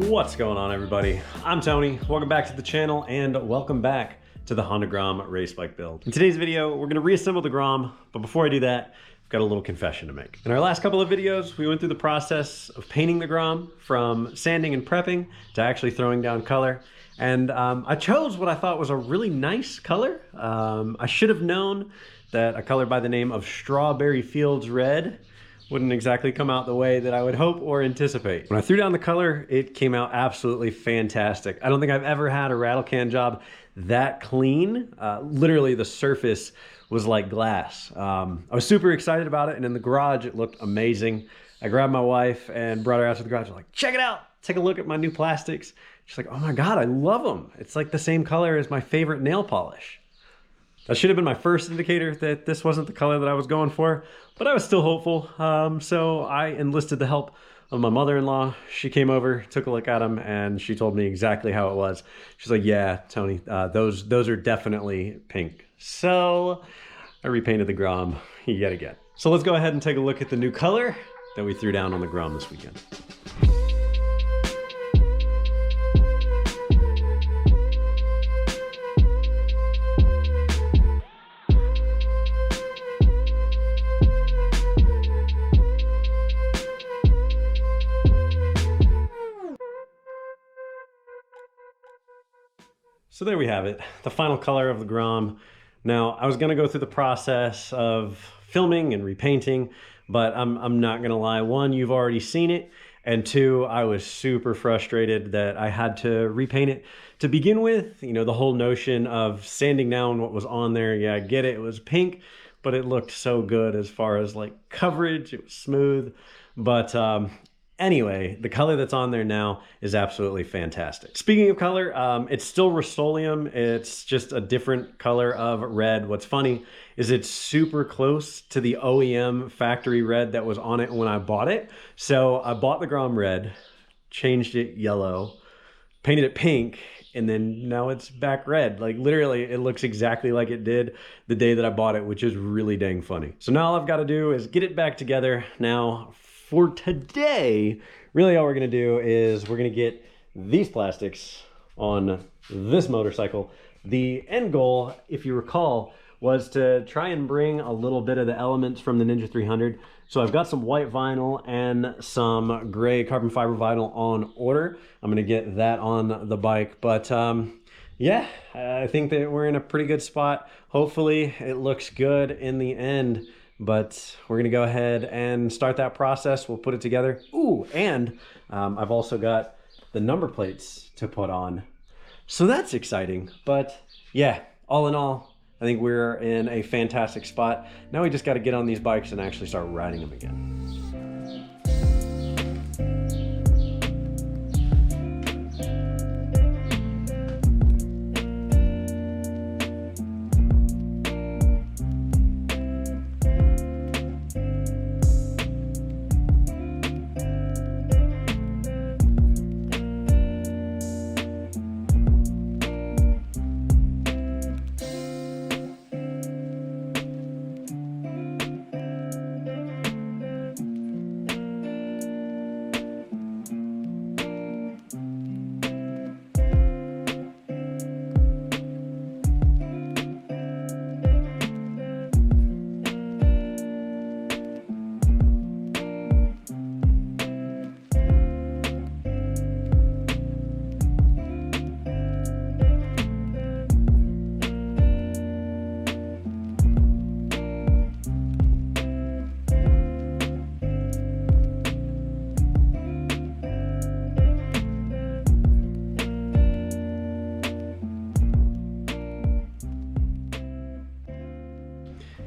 What's going on, everybody? I'm Tony. Welcome back to the channel and welcome back to the Honda Grom race bike build. In today's video, we're going to reassemble the Grom, but before I do that, I've got a little confession to make. In our last couple of videos, we went through the process of painting the Grom from sanding and prepping to actually throwing down color. And I chose what I thought was a really nice color. I should have known that a color by the name of Strawberry Fields Red wouldn't exactly come out the way that I would hope or anticipate. When I threw down the color, it came out absolutely fantastic. I don't think I've ever had a rattle can job that clean. Literally the surface was like glass. I was super excited about it, and in the garage it looked amazing. I grabbed my wife and brought her out to the garage. I'm like, check it out, take a look at my new plastics. She's like, oh my God, I love them. It's like the same color as my favorite nail polish. That should have been my first indicator that this wasn't the color that I was going for, but I was still hopeful. So I enlisted the help of my mother-in-law. She came over, took a look at them, and she told me exactly how it was. She's like, yeah, Tony, those are definitely pink. So I repainted the Grom yet again. So let's go ahead and take a look at the new color that we threw down on the Grom this weekend. So there we have it, the final color of the Grom. Now, I was gonna go through the process of filming and repainting, but I'm not gonna lie. One, you've already seen it, and two, I was super frustrated that I had to repaint it. To begin with, you know, the whole notion of sanding down what was on there, yeah, I get it, it was pink, but it looked so good as far as like coverage, it was smooth. But anyway, the color that's on there now is absolutely fantastic. Speaking of color, it's still Rust-Oleum. It's just a different color of red. What's funny is it's super close to the OEM factory red that was on it when I bought it. So I bought the Grom red, changed it yellow, painted it pink, and then now it's back red. Like literally, it looks exactly like it did the day that I bought it, which is really dang funny. So now all I've got to do is get it back together. Now, for today, really all we're gonna do is we're gonna get these plastics on this motorcycle. The end goal, if you recall, was to try and bring a little bit of the elements from the Ninja 300. So I've got some white vinyl and some gray carbon fiber vinyl on order. I'm gonna get that on the bike, but yeah, I think that we're in a pretty good spot. Hopefully it looks good in the end. But we're gonna go ahead and start that process. We'll put it together. Ooh, and I've also got the number plates to put on. So that's exciting. But yeah, all in all, I think we're in a fantastic spot. Now we just gotta get on these bikes and actually start riding them again.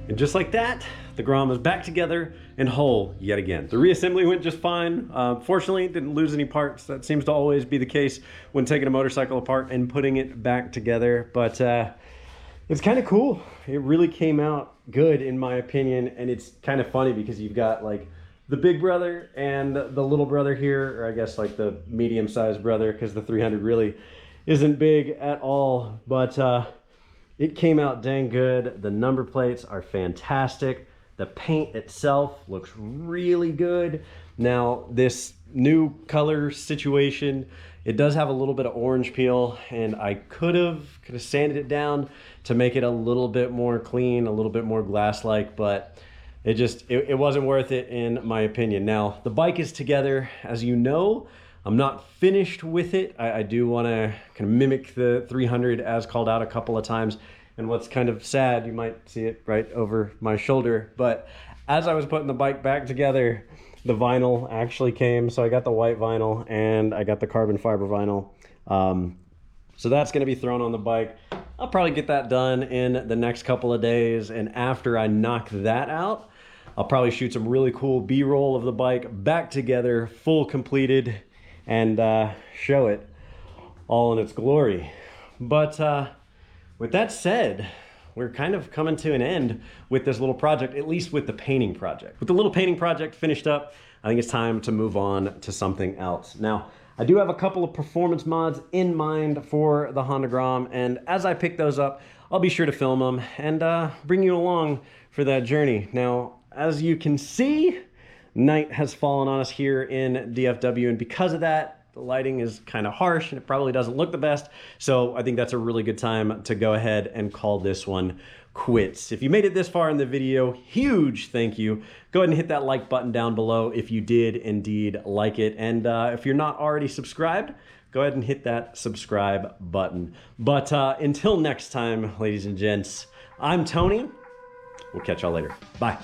And just like that, the Grom is back together and whole yet again. The reassembly went just fine. Fortunately, didn't lose any parts. That seems to always be the case when taking a motorcycle apart and putting it back together. But it's kind of cool. It really came out good in my opinion. And it's kind of funny because you've got like the big brother and the little brother here, or I guess like the medium-sized brother, because the 300 really isn't big at all. But it came out dang good. The number plates are fantastic. The paint itself looks really good. Now, this new color situation. It does have a little bit of orange peel, and I could have sanded it down to make it a little bit more clean, a little bit more glass-like, but it wasn't worth it in my opinion. Now, the bike is together. As you know, I'm not finished with it. I do want to kind of mimic the 300 as called out a couple of times. And what's kind of sad, you might see it right over my shoulder, but as I was putting the bike back together, the vinyl actually came. So I got the white vinyl and I got the carbon fiber vinyl. So that's gonna be thrown on the bike. I'll probably get that done in the next couple of days. And after I knock that out, I'll probably shoot some really cool B-roll of the bike back together, full completed, and show it all in its glory. But with that said, we're kind of coming to an end with this little project, at least with the painting project. With the little painting project finished up, I think it's time to move on to something else. Now, I do have a couple of performance mods in mind for the Honda Grom, and as I pick those up, I'll be sure to film them and bring you along for that journey. Now, as you can see, night has fallen on us here in DFW, and because of that, the lighting is kind of harsh and it probably doesn't look the best. So I think that's a really good time to go ahead and call this one quits. If you made it this far in the video, huge thank you. Go ahead and hit that like button down below if you did indeed like it. And if you're not already subscribed, go ahead and hit that subscribe button. But until next time, ladies and gents, I'm Tony. We'll catch y'all later. Bye.